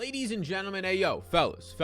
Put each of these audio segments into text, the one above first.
Ladies and gentlemen, hey yo, fellas,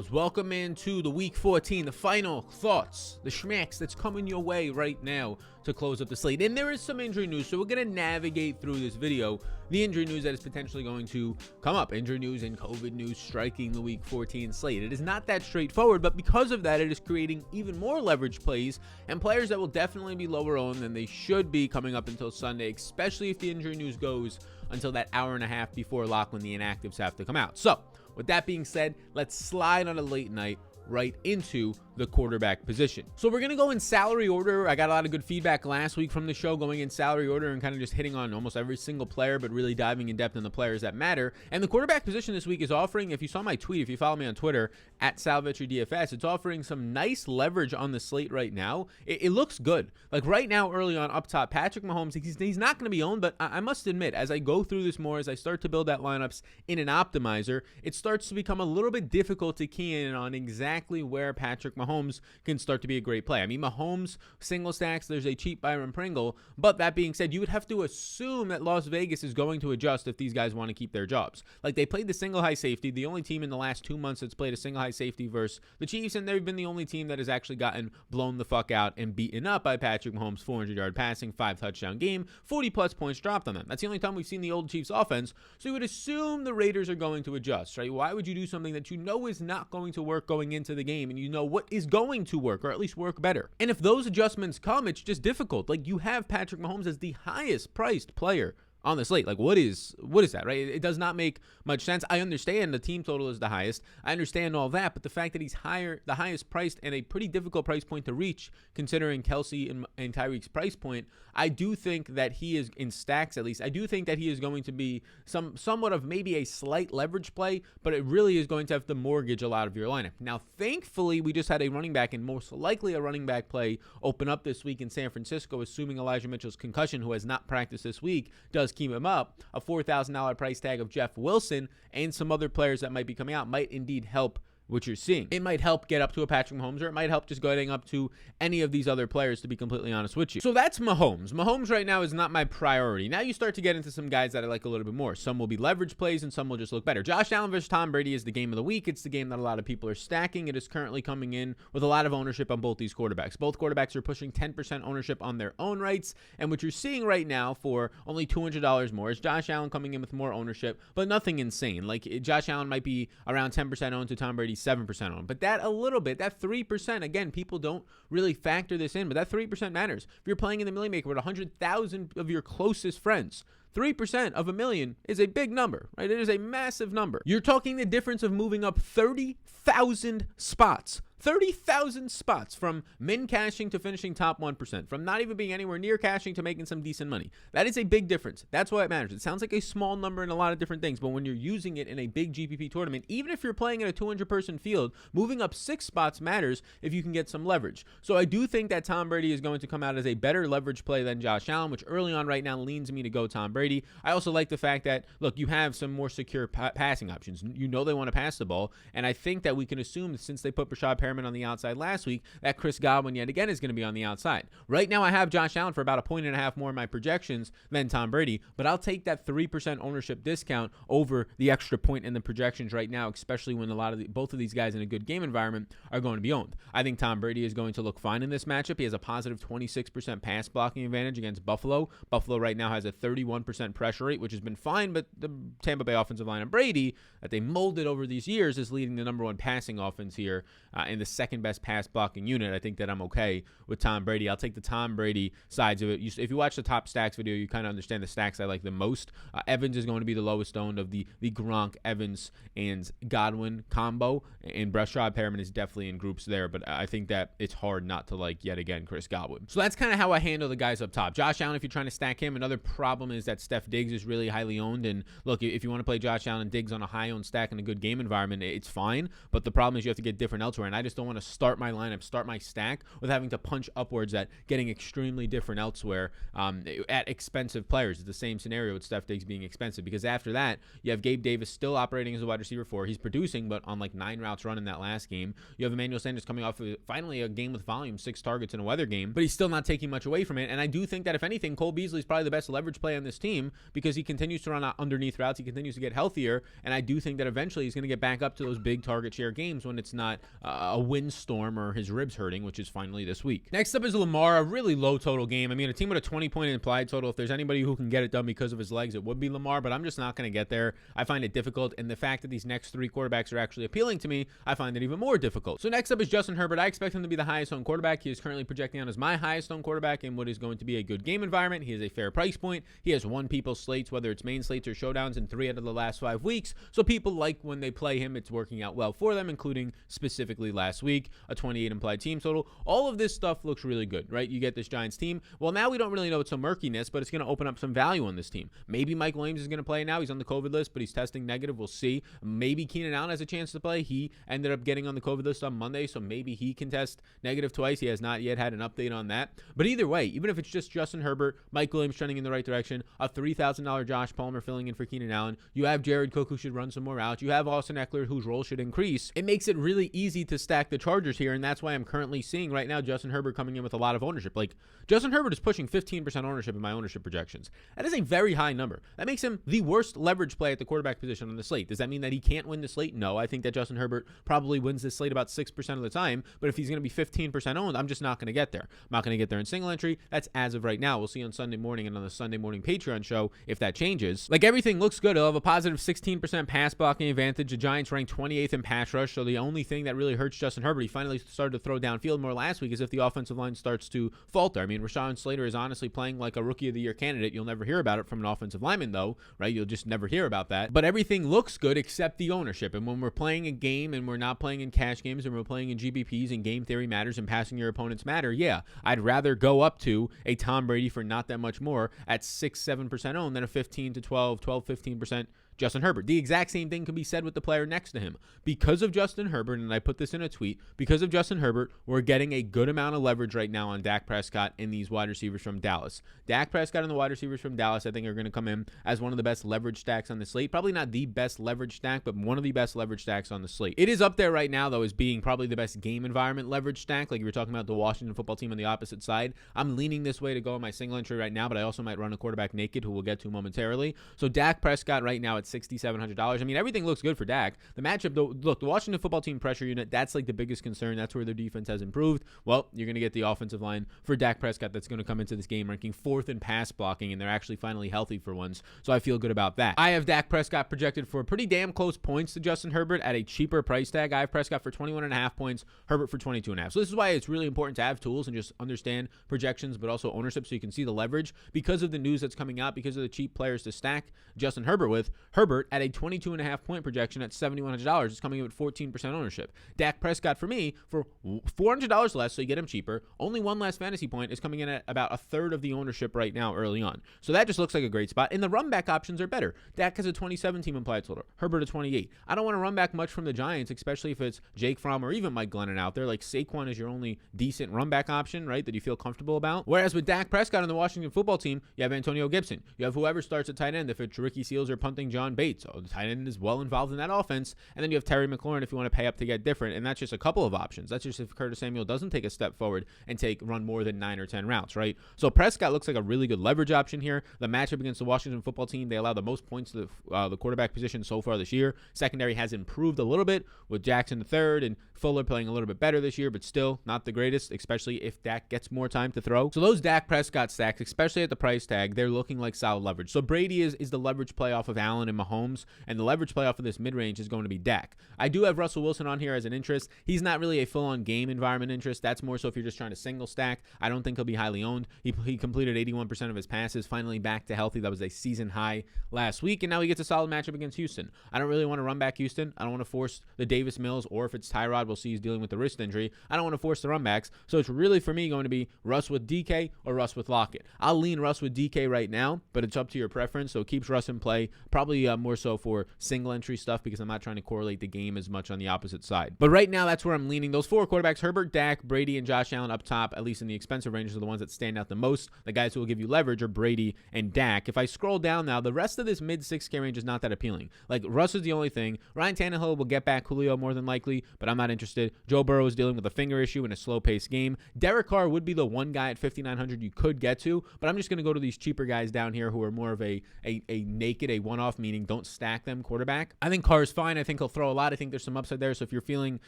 welcome into the week 14, the final thoughts, the schmacks that's coming your way right now to close up the slate. And there is some injury news, so we're going to navigate through this video the injury news that is potentially going to come up. Injury news and COVID news striking the week 14 slate. It is not that straightforward, but because of that, it is creating even more leverage plays and players that will definitely be lower owned than they should be coming up until Sunday, especially if the injury news goes until that hour and a half before lock when the inactives have to come out. So with that being said, let's slide on a late night right into the quarterback position. So we're going to go in salary order. I got a lot of good feedback last week from the show going in salary order and kind of just hitting on almost every single player, but really diving in depth on the players that matter. And the quarterback position this week is offering, if you saw my tweet, if you follow me on Twitter, at DFS, it's offering some nice leverage on the slate right now. It looks good. Like right now, early on up top, Patrick Mahomes, he's not going to be owned, but I must admit, as I go through this more, as I start to build out lineups in an optimizer, it starts to become a little bit difficult to key in on exactly where Patrick Mahomes can start to be a great play. I mean, Mahomes, single stacks, there's a cheap Byron Pringle, but that being said, you would have to assume that Las Vegas is going to adjust if these guys want to keep their jobs. Like, they played the single high safety, the only team in the last 2 months that's played a single high safety versus the Chiefs, and they've been the only team that has actually gotten blown the fuck out and beaten up by Patrick Mahomes, 400-yard passing, 5-touchdown game, 40-plus points dropped on them. That's the only time we've seen the old Chiefs offense, so you would assume the Raiders are going to adjust, right? Why would you do something that you know is not going to work going into the game and you know what is going to work, or at least work better? And if those adjustments come, it's just difficult. Like, you have Patrick Mahomes as the highest priced player on the slate. Like, what is that, right? It does not make much sense. I understand the team total is the highest. I understand all that, but the fact that he's the highest priced and a pretty difficult price point to reach, considering Kelsey and Tyreek's price point, I do think that he is, in stacks at least, I do think that he is going to be somewhat of maybe a slight leverage play, but it really is going to have to mortgage a lot of your lineup. Now, thankfully, we just had a running back, and most likely a running back play, open up this week in San Francisco, assuming Elijah Mitchell's concussion, who has not practiced this week, does keep him up. A $4,000 price tag of Jeff Wilson and some other players that might be coming out might indeed help what you're seeing. It might help get up to a Patrick Mahomes, or it might help just getting up to any of these other players, to be completely honest with you. So that's Mahomes. Mahomes right now is not my priority. Now you start to get into some guys that I like a little bit more. Some will be leverage plays and some will just look better. Josh Allen versus Tom Brady is the game of the week. It's the game that a lot of people are stacking. It is currently coming in with a lot of ownership on both these quarterbacks. Both quarterbacks are pushing 10% ownership on their own rights, and what you're seeing right now for only $200 more is Josh Allen coming in with more ownership, but nothing insane. Like, Josh Allen might be around 10% owned to Tom Brady 7% owned. But that a little bit, that 3%, again, people don't really factor this in, but that 3% matters. If you're playing in the Million Maker with 100,000 of your closest friends, 3% of $1 million is a big number, right? It is a massive number. You're talking the difference of moving up 30,000 spots. 30,000 spots from min cashing to finishing top 1%, from not even being anywhere near cashing to making some decent money. That is a big difference. That's why it matters. It sounds like a small number in a lot of different things, but when you're using it in a big GPP tournament, even if you're playing in a 200-person field, moving up 6 spots matters if you can get some leverage. So I do think that Tom Brady is going to come out as a better leverage play than Josh Allen, which early on right now leans me to go Tom Brady. I also like the fact that, look, you have some more secure passing options. You know they want to pass the ball, and I think that we can assume that since they put Brashad Perriman on the outside last week, that Chris Godwin yet again is going to be on the outside. Right now, I have Josh Allen for about a 1.5 more in my projections than Tom Brady, but I'll take that 3% ownership discount over the extra point in the projections right now, especially when both of these guys in a good game environment are going to be owned. I think Tom Brady is going to look fine in this matchup. He has a positive 26% pass blocking advantage against Buffalo. Buffalo right now has a 31% pressure rate, which has been fine, but the Tampa Bay offensive line of Brady that they molded over these years is leading the number 1 passing offense here in the second best pass blocking unit. I think that I'm okay with Tom Brady. I'll take the Tom Brady sides of it. If you watch the top stacks video, you kind of understand the stacks I like the most. Evans is going to be the lowest owned of the Gronk, Evans, and Godwin combo, and Brashad Perriman is definitely in groups there, but I think that it's hard not to like, yet again, Chris Godwin. So that's kind of how I handle the guys up top. Josh Allen, if you're trying to stack him, another problem is that Steph Diggs is really highly owned, and look, if you want to play Josh Allen and Diggs on a high owned stack in a good game environment, it's fine, but the problem is you have to get different elsewhere, and I just don't want to start my lineup, start my stack with having to punch upwards at getting extremely different elsewhere at expensive players. It's the same scenario with Steph Diggs being expensive, because after that, you have Gabe Davis still operating as a wide receiver 4. He's producing, but on like 9 routes run in that last game. You have Emmanuel Sanders coming off of finally a game with volume, 6 targets in a weather game, but he's still not taking much away from it. And I do think that if anything, Cole Beasley is probably the best leverage play on this team, because he continues to run out underneath routes. He continues to get healthier. And I do think that eventually he's going to get back up to those big target share games when it's not a windstorm or his ribs hurting, which is finally this week. Next up is Lamar, a really low total game. I mean, a team with a 20-point implied total, if there's anybody who can get it done because of his legs, it would be Lamar, but I'm just not going to get there. I find it difficult, and the fact that these next 3 quarterbacks are actually appealing to me, I find it even more difficult. So next up is Justin Herbert. I expect him to be the highest owned quarterback. He is currently projecting out as my highest owned quarterback in what is going to be a good game environment. He has a fair price point. He has won people's slates, whether it's main slates or showdowns, in 3 out of the last 5 weeks. So people like when they play him, it's working out well for them, including specifically last week, a 28 implied team total. All of this stuff looks really good, right? You get this Giants team. Well, now we don't really know it's some murkiness, but it's going to open up some value on this team. Maybe Mike Williams is going to play now. He's on the COVID list, but he's testing negative. We'll see. Maybe Keenan Allen has a chance to play. He ended up getting on the COVID list on Monday, so maybe he can test negative twice. He has not yet had an update on that. But either way, even if it's just Justin Herbert, Mike Williams trending in the right direction, a $3,000 Josh Palmer filling in for Keenan Allen, you have Jared Cook, who should run some more routes, you have Austin Ekeler, whose role should increase. It makes it really easy to stack the Chargers here, and that's why I'm currently seeing right now Justin Herbert coming in with a lot of ownership. Like, Justin Herbert is pushing 15% ownership in my ownership projections. That is a very high number. That makes him the worst leverage play at the quarterback position on the slate. Does that mean that he can't win the slate? No, I think that Justin Herbert probably wins this slate about 6% of the time, but if he's going to be 15% owned, I'm just not going to get there. I'm not going to get there in single entry. That's as of right now. We'll see on Sunday morning and on the Sunday morning Patreon show if that changes. Like, everything looks good. He'll have a positive 16% pass blocking advantage. The Giants ranked 28th in pass rush, so the only thing that really hurts Justin Herbert, he finally started to throw downfield more last week, is if the offensive line starts to falter. I mean, Rashawn Slater is honestly playing like a Rookie of the Year candidate. You'll never hear about it from an offensive lineman, though, right? You'll just never hear about that. But everything looks good except the ownership. And when we're playing a game and we're not playing in cash games and we're playing in GBPs and game theory matters and passing your opponents matter, yeah, I'd rather go up to a Tom Brady for not that much more at 6-7% owned than a 15 to 15% Justin Herbert. The exact same thing can be said with the player next to him. Because of Justin Herbert, and I put this in a tweet, because of Justin Herbert, we're getting a good amount of leverage right now on Dak Prescott and these wide receivers from Dallas. Dak Prescott and the wide receivers from Dallas, I think, are going to come in as one of the best leverage stacks on the slate. Probably not the best leverage stack, but one of the best leverage stacks on the slate. It is up there right now, though, as being probably the best game environment leverage stack. Like you were talking about the Washington football team on the opposite side. I'm leaning this way to go on my single entry right now, but I also might run a quarterback naked, who we'll get to momentarily. So Dak Prescott right now at $6,700. I mean, everything looks good for Dak. The matchup, though, look, the Washington football team pressure unit, that's like the biggest concern. That's where their defense has improved. Well, you're going to get the offensive line for Dak Prescott that's going to come into this game ranking 4th in pass blocking, and they're actually finally healthy for once. So I feel good about that. I have Dak Prescott projected for pretty damn close points to Justin Herbert at a cheaper price tag. I have Prescott for 21.5 points, Herbert for 22.5. So this is why it's really important to have tools and just understand projections, but also ownership, so you can see the leverage. Because of the news that's coming out, because of the cheap players to stack Justin Herbert with, Herbert at a 22.5 point projection at $7,100 is coming in with 14% ownership. Dak Prescott for me for $400 less, so you get him cheaper. Only one less fantasy point is coming in at about a third of the ownership right now early on. So that just looks like a great spot. And the run back options are better. Dak has a 27 team implied total. Herbert a 28. I don't want to run back much from the Giants, especially if it's Jake Fromm or even Mike Glennon out there. Like, Saquon is your only decent run back option, right, that you feel comfortable about. Whereas with Dak Prescott on the Washington football team, you have Antonio Gibson. You have whoever starts at tight end, if it's Ricky Seals or punting John Bates. So the tight end is well involved in that offense. And then you have Terry McLaurin if you want to pay up to get different. And that's just a couple of options. That's just if Curtis Samuel doesn't take a step forward and run more than 9 or 10 routes, right? So Prescott looks like a really good leverage option here. The matchup against the Washington football team, they allow the most points to the quarterback position so far this year. Secondary has improved a little bit with Jackson III and Fuller playing a little bit better this year, but still not the greatest, especially if Dak gets more time to throw. So those Dak Prescott stacks, especially at the price tag, they're looking like solid leverage. So Brady is the leverage play off of Allen and Mahomes, and the leverage play off of this mid-range is going to be Dak. I do have Russell Wilson on here as an interest. He's not really a full-on game environment interest. That's more so if you're just trying to single stack. I don't think he'll be highly owned. He completed 81% of his passes, finally back to healthy. That was a season high last week, and now he gets a solid matchup against Houston. I don't really want to run back Houston. I don't want to force the Davis Mills, or if it's Tyrod, we'll see he's dealing with the wrist injury. I don't want to force the run backs. So it's really, for me, going to be Russ with DK or Russ with Lockett. I'll lean Russ with DK right now, but it's up to your preference. So it keeps Russ in play probably really more so for single entry stuff because I'm not trying to correlate the game as much on the opposite side. But right now, that's where I'm leaning. Those 4 quarterbacks, Herbert, Dak, Brady, and Josh Allen up top, at least in the expensive ranges, are the ones that stand out the most. The guys who will give you leverage are Brady and Dak. If I scroll down now, the rest of this mid 6K range is not that appealing. Like, Russ is the only thing. Ryan Tannehill will get back Julio more than likely, but I'm not interested. Joe Burrow is dealing with a finger issue in a slow-paced game. Derek Carr would be the one guy at 5,900 you could get to, but I'm just going to go to these cheaper guys down here who are more of a naked, a one-off, meaning don't stack them quarterback. I think Carr is fine. I think he'll throw a lot. I think there's some upside there, so if you're feeling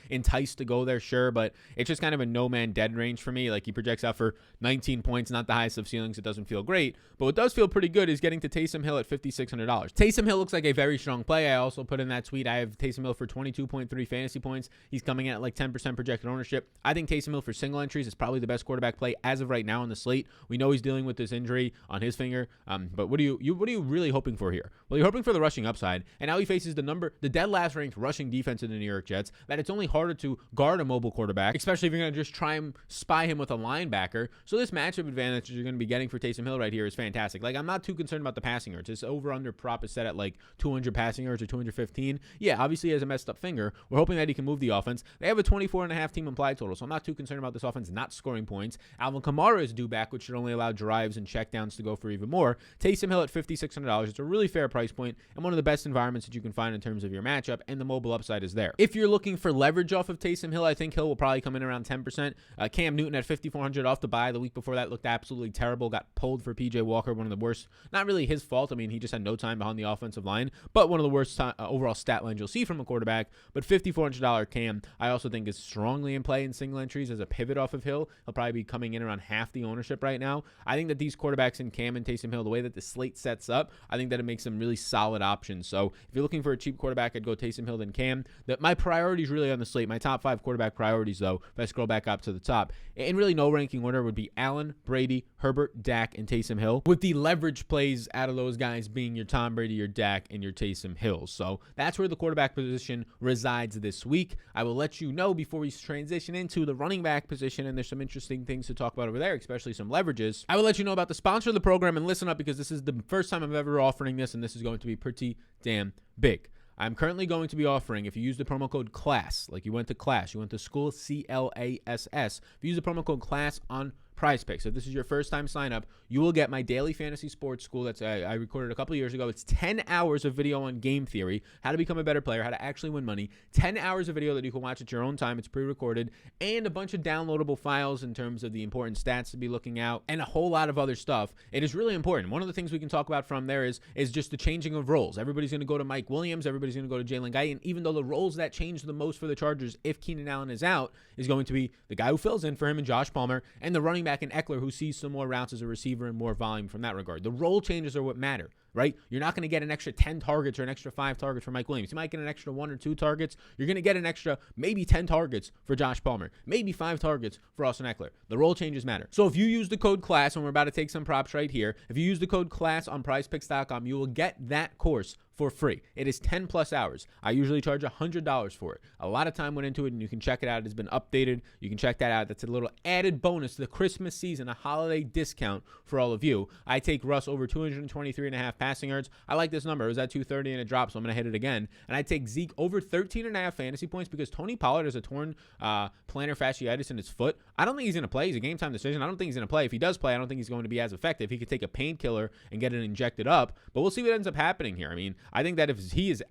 enticed to go there, sure, but it's just kind of a no-man dead range for me. Like, he projects out for 19 points, not the highest of ceilings. It doesn't feel great, but what does feel pretty good is getting to Taysom Hill at $5,600. Taysom Hill looks like a very strong play. I also put in that tweet, I have Taysom Hill for 22.3 fantasy points. He's coming in at like 10% projected ownership. I think Taysom Hill for single entries is probably the best quarterback play as of right now on the slate. We know he's dealing with this injury on his finger, but what are you really hoping for here? Well, you're hoping for the rushing upside, and now he faces the dead last ranked rushing defense in the New York Jets, that it's only harder to guard a mobile quarterback, especially if you're going to just try and spy him with a linebacker. So this matchup advantage you're going to be getting for Taysom Hill right here is fantastic. Like, I'm not too concerned about the passing yards. His over-under prop is set at like 200 passing yards or 215. Yeah, obviously he has a messed up finger. We're hoping that he can move the offense. They have a 24.5 team implied total, so I'm not too concerned about this offense not scoring points. Alvin Kamara is due back, which should only allow drives and checkdowns to go for even more. Taysom Hill at $5,600. It's a really fair price point and one of the best environments that you can find in terms of your matchup, and the mobile upside is there. If you're looking for leverage off of Taysom Hill, I think Hill will probably come in around 10%. Cam Newton at $5,400 off the bye. The week before that looked absolutely terrible. Got pulled for PJ Walker, one of the worst. Not really his fault. I mean, he just had no time behind the offensive line, but one of the worst overall stat lines you'll see from a quarterback. But $5,400 Cam, I also think is strongly in play in single entries as a pivot off of Hill. He'll probably be coming in around half the ownership right now. I think that these quarterbacks in Cam and Taysom Hill, the way that the slate sets up, I think that it makes them really solid options. So if you're looking for a cheap quarterback, I'd go Taysom Hill than Cam. My priorities really on the slate, my top 5 quarterback priorities though, if I scroll back up to the top, in really no ranking order, would be Allen, Brady, Herbert, Dak, and Taysom Hill, with the leverage plays out of those guys being your Tom Brady, your Dak, and your Taysom Hill. So that's where the quarterback position resides this week. I will let you know before we transition into the running back position, and there's some interesting things to talk about over there, especially some leverages. I will let you know about the sponsor of the program, and listen up because this is the first time I'm ever offering this, and this is going to be pretty damn big. I'm currently going to be offering, if you use the promo code CLASS, like you went to class, you went to school, CLASS, if you use the promo code CLASS on PrizePicks, if this is your first time sign up, you will get my daily fantasy sports school that's I recorded a couple years ago. It's 10 hours of video on game theory, how to become a better player, how to actually win money, 10 hours of video that you can watch at your own time. It's pre-recorded, and a bunch of downloadable files in terms of the important stats to be looking out, and a whole lot of other stuff. It is really important. One of the things we can talk about from there is just the changing of roles. Everybody's going to go to Mike Williams. Everybody's going to go to Jalen Guyton, even though the roles that change the most for the Chargers, if Keenan Allen is out, is going to be the guy who fills in for him and Josh Palmer, and the running back in Ekeler, who sees some more routes as a receiver and more volume from that regard. The role changes are what matter, right? You're not going to get an extra 10 targets or an extra 5 targets for Mike Williams. You might get an extra 1 or 2 targets. You're going to get an extra maybe 10 targets for Josh Palmer, maybe 5 targets for Austin Ekeler. The role changes matter. So if you use the code CLASS, and we're about to take some props right here, if you use the code CLASS on prizepicks.com, you will get that course for free. It is 10 plus hours. I usually charge $100 for it. A lot of time went into it, and you can check it out. It has been updated. You can check that out. That's a little added bonus to the Christmas season, a holiday discount for all of you. I take Russ over 223.5 passing yards. I like this number. It was at 230 and it dropped, so I'm going to hit it again. And I take Zeke over 13.5 fantasy points because Tony Pollard has a torn plantar fasciitis in his foot. I don't think he's going to play. He's a game time decision. I don't think he's going to play. If he does play, I don't think he's going to be as effective. He could take a painkiller and get it injected up, but we'll see what ends up happening here. I mean, I think that if he's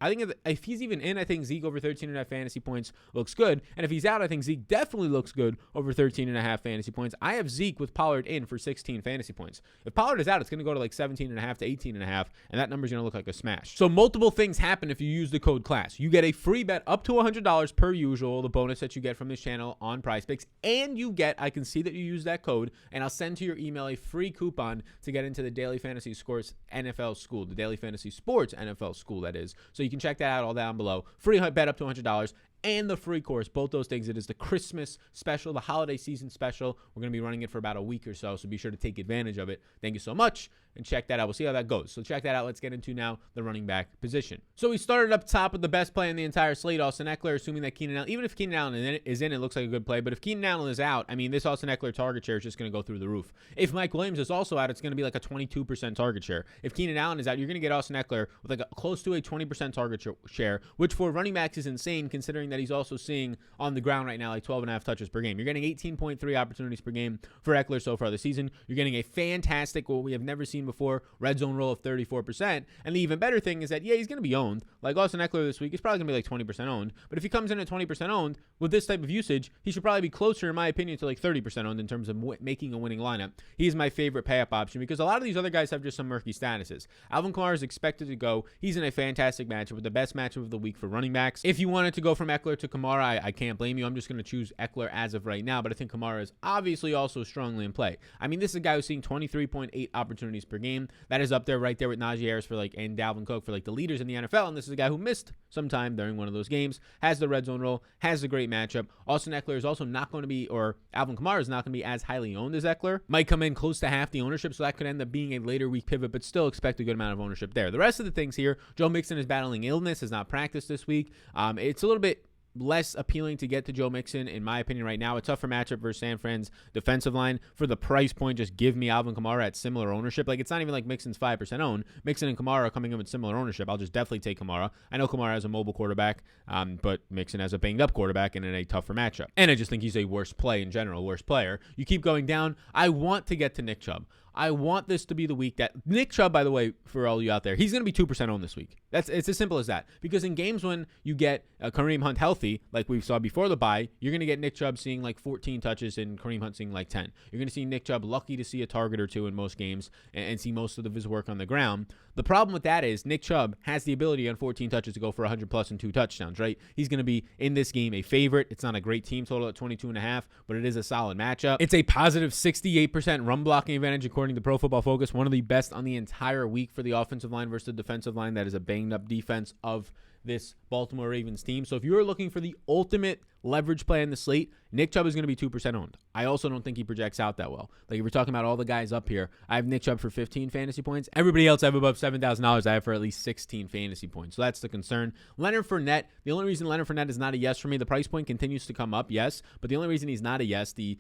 even in, I think Zeke over 13.5 fantasy points looks good. And if he's out, I think Zeke definitely looks good over 13.5 fantasy points. I have Zeke with Pollard in for 16 fantasy points. If Pollard is out, it's going to go to like 17.5 to 18.5, and that number is going to look like a smash. So multiple things happen if you use the code CLASS. You get a free bet up to $100 per usual, the bonus that you get from this channel on PrizePicks, and you get, I can see that you use that code, and I'll send to your email a free coupon to get into the Daily Fantasy Scores NFL School, the Daily Fantasy Sports NFL School, that is. So you can check that out all down below. Free bet up to $100 and the free course, both those things. It is the Christmas special, the holiday season special. We're going to be running it for about a week or so be sure to take advantage of it. Thank you so much, and check that out. We'll see how that goes. So check that out. Let's get into now the running back position. So we started up top with the best play in the entire slate, Austin Ekeler, assuming that Keenan Allen, even if Keenan Allen is in, it looks like a good play. But if Keenan Allen is out, I mean, this Austin Ekeler target share is just going to go through the roof. If Mike Williams is also out, it's going to be like a 22% target share. If Keenan Allen is out, you're going to get Austin Ekeler with like close to a 20% target share, which for running backs is insane considering that he's also seeing on the ground right now like 12.5 touches per game. You're getting 18.3 opportunities per game for Ekeler so far this season. You're getting a fantastic, what we have never seen before, red zone roll of 34%. And the even better thing is that, yeah, he's going to be owned. Like Austin Ekeler this week, he's probably going to be like 20% owned. But if he comes in at 20% owned with this type of usage, he should probably be closer, in my opinion, to like 30% owned in terms of making a winning lineup. He's my favorite pay-up option because a lot of these other guys have just some murky statuses. Alvin Kamara is expected to go. He's in a fantastic matchup with the best matchup of the week for running backs. If you wanted to go from Ekeler to Kamara, I can't blame you. I'm just going to choose Ekeler as of right now, but I think Kamara is obviously also strongly in play. I mean, this is a guy who's seeing 23.8 opportunities per game. That is up there right there with Najee Harris for like and Dalvin Cook for like the leaders in the NFL, and this is a guy who missed some time during one of those games, has the red zone role, has a great matchup. Austin Ekeler is also not going to be, or Alvin Kamara is not going to be as highly owned as Ekeler. Might come in close to half the ownership, so that could end up being a later week pivot, but still expect a good amount of ownership there. The rest of the things here, Joe Mixon is battling illness, has not practiced this week. It's a little bit less appealing to get to Joe Mixon, in my opinion, right now. A tougher matchup versus San Fran's defensive line. For the price point, just give me Alvin Kamara at similar ownership. Like, it's not even like Mixon's 5% owned. Mixon and Kamara are coming in with similar ownership. I'll just definitely take Kamara. I know Kamara has a mobile quarterback, but Mixon has a banged-up quarterback and in a tougher matchup. And I just think he's a worse play in general, worse player. You keep going down. I want to get to Nick Chubb. I want this to be the week that Nick Chubb, by the way, for all you out there, he's going to be 2% owned this week. It's as simple as that. Because in games when you get Kareem Hunt healthy, like we saw before the bye, you're going to get Nick Chubb seeing like 14 touches and Kareem Hunt seeing like 10. You're going to see Nick Chubb lucky to see a target or two in most games and see most of his work on the ground. The problem with that is Nick Chubb has the ability on 14 touches to go for 100 plus and 2 touchdowns, right? He's going to be in this game a favorite. It's not a great team total at 22.5, but it is a solid matchup. It's a positive 68% run blocking advantage according to Pro Football Focus, one of the best on the entire week for the offensive line versus the defensive line. That is a banged up defense of this Baltimore Ravens team. So if you're looking for the ultimate leverage play in the slate, Nick Chubb is going to be 2% owned. I also don't think he projects out that well. Like if we're talking about all the guys up here, I have Nick Chubb for 15 fantasy points. Everybody else I have above $7,000. I have for at least 16 fantasy points. So that's the concern. Leonard Fournette, the only reason Leonard Fournette is not a yes for me, the price point continues to come up, yes, but the only reason he's not a yes, the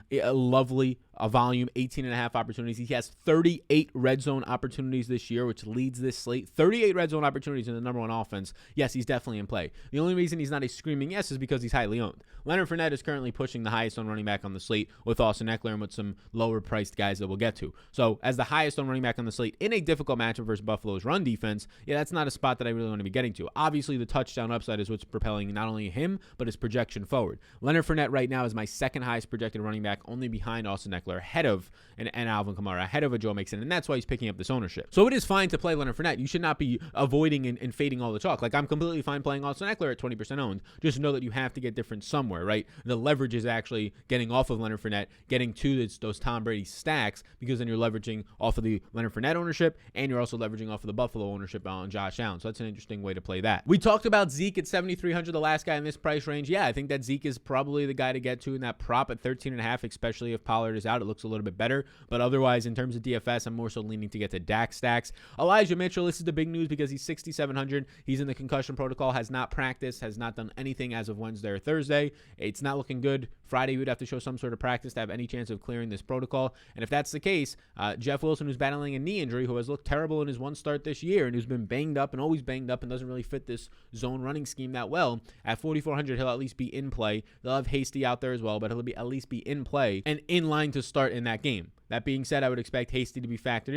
lovely volume, 18.5 opportunities. He has 38 red zone opportunities this year, which leads this slate. 38 red zone opportunities in the number one offense. Yes, he's definitely in play. The only reason he's not a screaming yes is because he's highly owned. Leonard Fournette is currently pushing the highest on running back on the slate with Austin Ekeler and with some lower priced guys that we'll get to. So as the highest on running back on the slate in a difficult matchup versus Buffalo's run defense, yeah, that's not a spot that I really want to be getting to. Obviously, the touchdown upside is what's propelling not only him, but his projection forward. Leonard Fournette right now is my second highest projected running back, only behind Austin Ekeler, ahead of and Alvin Kamara, ahead of a Joe Mixon, and that's why he's picking up this ownership. So it is fine to play Leonard Fournette. You should not be avoiding and fading all the chalk. Like, I'm completely fine playing Austin Ekeler at 20% owned. Just know that you have to get different somewhere, right? The leverage is actually getting off of Leonard Fournette, getting to those Tom Brady stacks, because then you're leveraging off of the Leonard Fournette ownership, and you're also leveraging off of the Buffalo ownership on Josh Allen. So that's an interesting way to play that. We talked about Zeke at 7,300, the last guy in this price range. Yeah, I think that Zeke is probably the guy to get to in that prop at 13.5, especially if Pollard is out. It looks a little bit better. But otherwise, in terms of DFS, I'm more so leaning to get to Dak stacks. Elijah Mitchell, this is the big news because he's 6,700. He's in the concussion protocol, has not practiced, has not done anything as of Wednesday or Thursday. It's not looking good. Friday, he would have to show some sort of practice to have any chance of clearing this protocol. And if that's the case, Jeff Wilson, who's battling a knee injury, who has looked terrible in his one start this year and who's been banged up and always banged up and doesn't really fit this zone running scheme that well, at 4,400, he'll at least be in play. They'll have Hasty out there as well, but he'll be at least be in play and in line to start in that game. That being said, I would expect Hasty to be factored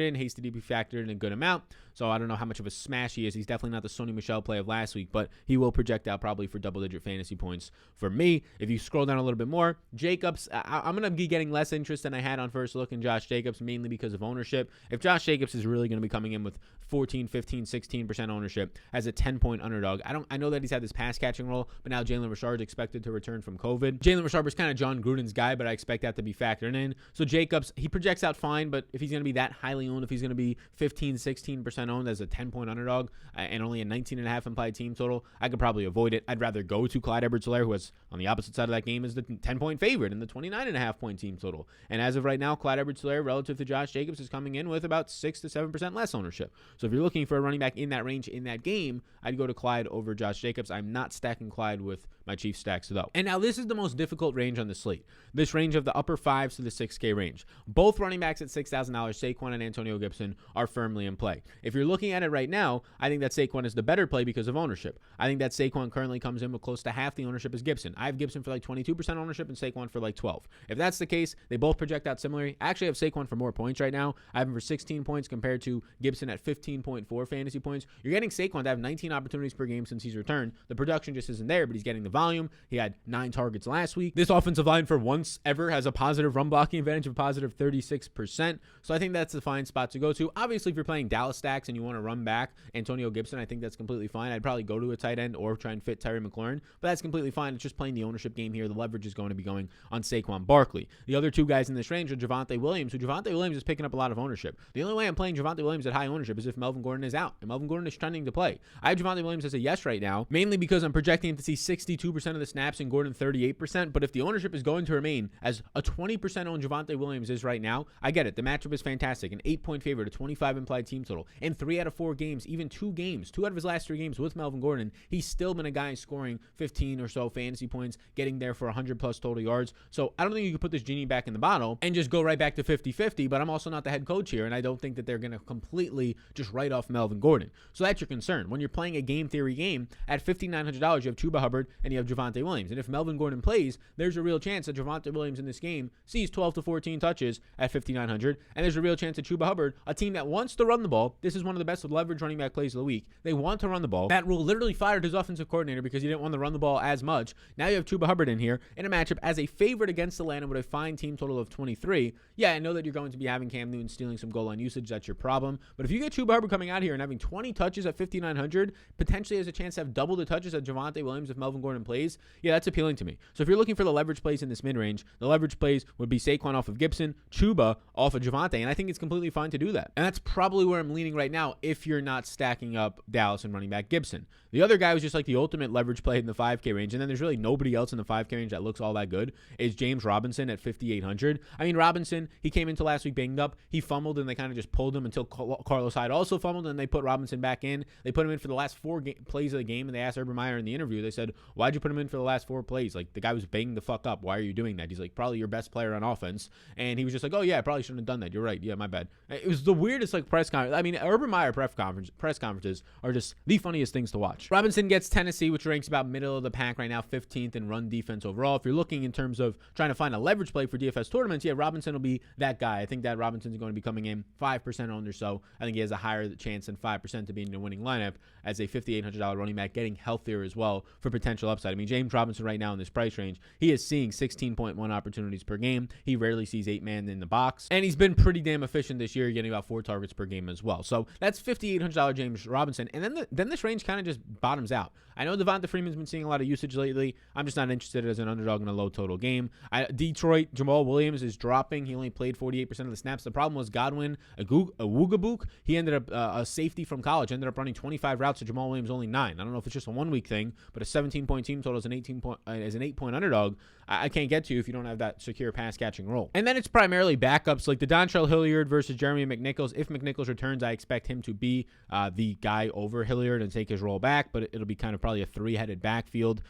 in a good amount. So I don't know how much of a smash he is. He's definitely not the Sony Michel play of last week, but he will project out probably for double-digit fantasy points for me. If you scroll down a little bit more, Jacobs, I'm going to be getting less interest than I had on first look in Josh Jacobs, mainly because of ownership. If Josh Jacobs is really going to be coming in with 14, 15, 16% ownership as a 10-point underdog, I know that he's had this pass-catching role, but now Jalen Richard is expected to return from COVID. Jalen Richard was kind of John Gruden's guy, but I expect that to be factored in. So Jacobs, he projects out fine, but if he's going to be that highly owned, if he's going to be 15, 16% owned as a 10-point underdog and only a 19.5 implied team total, I could probably avoid it. I'd rather go to Clyde Edwards-Helaire, who is on the opposite side of that game, is the 10-point favorite and the 29.5-point team total. And as of right now, Clyde Edwards-Helaire relative to Josh Jacobs is coming in with about 6 to 7% less ownership. So if you're looking for a running back in that range in that game, I'd go to Clyde over Josh Jacobs. I'm not stacking Clyde with my Chiefs stacks though. And now this is the most difficult range on the slate. This range of the upper 5s to the 6K range. Both running backs at $6,000, Saquon and Antonio Gibson, are firmly in play. If you're looking at it right now, I think that Saquon is the better play because of ownership. I think that Saquon currently comes in with close to half the ownership as Gibson. I have Gibson for like 22% ownership and Saquon for like 12. If that's the case, they both project out similarly. I actually have Saquon for more points right now. I have him for 16 points compared to Gibson at 15.4 fantasy points. You're getting Saquon to have 19 opportunities per game since he's returned. The production just isn't there, but he's getting the volume. He had 9 targets last week. This offensive line for once ever has a positive run blocking advantage of positive 36%. So I think that's a fine spot to go to. Obviously, if you're playing Dallas stacks and you want to run back Antonio Gibson, I think that's completely fine. I'd probably go to a tight end or try and fit Terry McLaurin, but that's completely fine. It's just playing the ownership game here. The leverage is going to be going on Saquon Barkley. The other two guys in this range are Javonte Williams, who Javonte Williams is picking up a lot of ownership. The only way I'm playing Javonte Williams at high ownership is if Melvin Gordon is out, and Melvin Gordon is trending to play. I have Javonte Williams as a yes right now, mainly because I'm projecting him to see 62% of the snaps and Gordon 38%, but if the ownership is going to remain as a 20% owned Javonte Williams is right now, I get it. The matchup is fantastic. An 8-point favorite, a 25 implied team total, and 3 out of 4 games, even 2 out of his last 3 games with Melvin Gordon, he's still been a guy scoring 15 or so fantasy points, getting there for 100 plus total yards. So I don't think you can put this genie back in the bottle and just go right back to 50-50, but I'm also not the head coach here, and I don't think that they're going to completely just write off Melvin Gordon. So that's your concern. When you're playing a game theory game, at $5,900, you have Chuba Hubbard and you have Javonte Williams. And if Melvin Gordon plays, there's a real chance that Javonte Williams in this game sees 12 to 14 touches at $5,900, and there's a real chance that Chuba Hubbard, a team that wants to run the ball, this is one of the best leverage running back plays of the week. They want to run the ball. Matt Rule literally fired his offensive coordinator because he didn't want to run the ball as much. Now you have Chuba Hubbard in here in a matchup as a favorite against Atlanta with a fine team total of 23. Yeah, I know that you're going to be having Cam Newton stealing some goal line usage. That's your problem. But if you get Chuba Hubbard coming out here and having 20 touches at $5,900, potentially has a chance to have double the touches at Javonte Williams if Melvin Gordon plays, yeah, that's appealing to me. So if you're looking for the leverage plays in this mid-range, the leverage plays would be Saquon off of Gibson, Chuba off of Javonte, and I think it's completely fine to do that. And that's probably where I'm leaning right now if you're not stacking up Dallas and running back Gibson. The other guy was just like the ultimate leverage play in the 5K range, and then there's really nobody else in the 5K range that looks all that good, is James Robinson at $5,800. I mean, Robinson, he came into last week banged up. He fumbled, and they kind of just pulled him until Carlos Hyde also fumbled, and they put Robinson back in. They put him in for the last 4 plays of the game, and they asked Urban Meyer in the interview, they said, why'd you put him in for the last 4 plays? Like, the guy was banged the fuck up. Why are you doing that? He's like, probably your best player on offense. And he was just like, oh, yeah, I probably shouldn't have done that. You're right. Yeah, my bad. It was the weirdest, like, press conference. I mean, Urban Meyer press conferences are just the funniest things to watch. Robinson gets Tennessee, which ranks about middle of the pack right now, 15th in run defense overall. If you're looking in terms of trying to find a leverage play for DFS tournaments, yeah, Robinson will be that guy. I think that Robinson's going to be coming in 5% owned or so. I think he has a higher chance than 5% to be in the winning lineup as a $5,800 running back, getting healthier as well for potential upside. I mean, James Robinson right now in this price range, he is seeing 16.1 opportunities per game. He rarely sees 8-man in the box, and he's been pretty damn efficient this year, getting about 4 targets per game as well. So that's $5,800 James Robinson, and then this range kind of just bottoms out. I know Devonta Freeman's been seeing a lot of usage lately. I'm just not interested as an underdog in a low total game. Detroit, Jamal Williams is dropping. He only played 48% of the snaps. The problem was Godwin Awugabook. He ended up a safety from college, ended up running 25 routes to Jamal Williams only 9. I don't know if it's just a 1-week thing, but a 17-point team total as an 8-point underdog, I can't get to you if you don't have that secure pass catching role. And then it's primarily backups like the Dontrell Hilliard versus Jeremy McNichols. If McNichols returns, I expect him to be the guy over Hilliard and take his role back, but it'll be kind of probably a three-headed backfield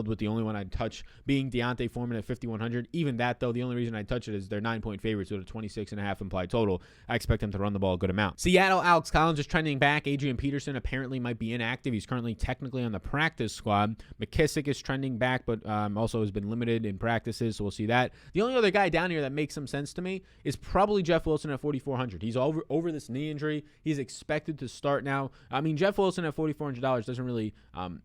with the only one I'd touch being Deontay Foreman at $5,100. Even that, though, the only reason I'd touch it is they're 9-point favorites with a 26.5 implied total. I expect them to run the ball a good amount. Seattle, Alex Collins is trending back. Adrian Peterson apparently might be inactive. He's currently technically on the practice squad. McKissick is trending back, but also has been limited in practices, so we'll see that. The only other guy down here that makes some sense to me is probably Jeff Wilson at $4,400. He's over this knee injury. He's expected to start now. I mean, Jeff Wilson at $4,400 doesn't really